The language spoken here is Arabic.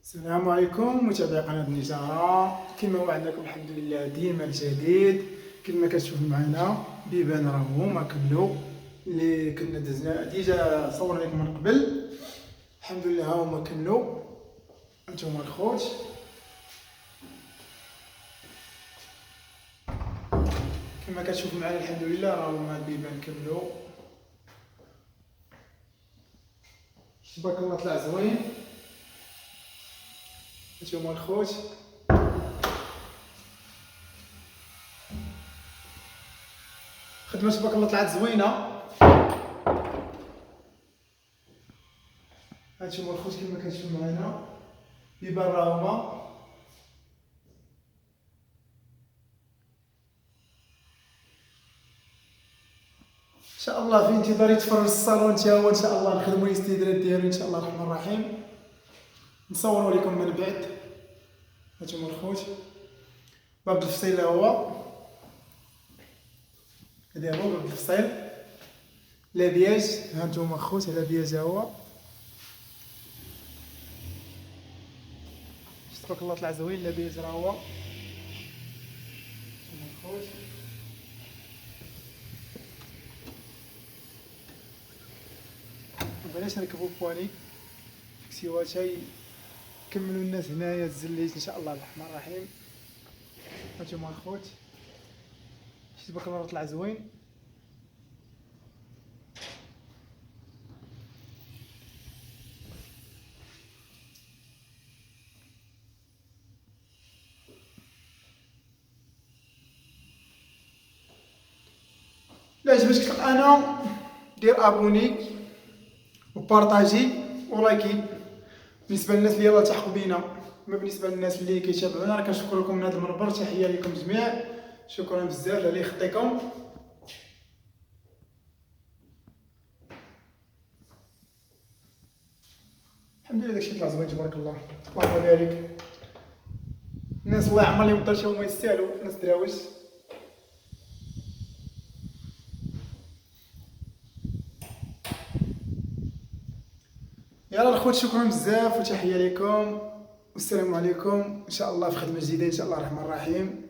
السلام عليكم متابعي قناة النجارة. كما وعدناكم الحمد لله ديما الجديد. كما كتشوفوا معنا بيبان راه هما كملوا اللي كنا ديجا صورنا لكم من قبل. الحمد لله ها هما كملوا. انتم الخوت كما كتشوفوا معنا الحمد لله راه هما البيبان كملوا. تبارك الله طلع زوين. انتم الخوت خدمة تبارك الله طلعت زوينة. هانتوما الخوت كما كتشوفوا معنا بيبان راه هما. ان شاء الله في انتظار يتفرج الصالون تا هو ان شاء الله نخدموا الاستدراج ديالو ان شاء الله الرحمن الرحيم. نصوروا لكم من بعد. هانتوما الخوت باب الفصيل هو هذا هو باب الفصيل لابياج. هانتوما الخوت على بياج هو تبارك الله طلع زوين. لابياج راه هو الخوت. بلاش نركبوا بواني كسيواتاي كملوا الناس هنايا الزليت ان شاء الله الرحمن الرحيم. هانتوما الخوت تبارك الله طلع زوين. لا عجبتك القناه دير ابوني وبارطاجي ولايكي. بالنسبه للناس اللي يلاه التحقوا بينا، اما بالنسبه للناس اللي كيتابعونا راه كنشكركم من هذا المنبر. تحيه لكم جميع، شكرا بزاف على خطيكم. الحمد لله داكشي طلع زوين تبارك الله. اللهم بارك. الناس الله يعمر لهم الدار هما يستاهلوا. الناس دراوش يلا الخوت شكرا بزاف وتحيه لكم والسلام عليكم. ان شاء الله في خدمه جديده ان شاء الله الرحمن الرحيم.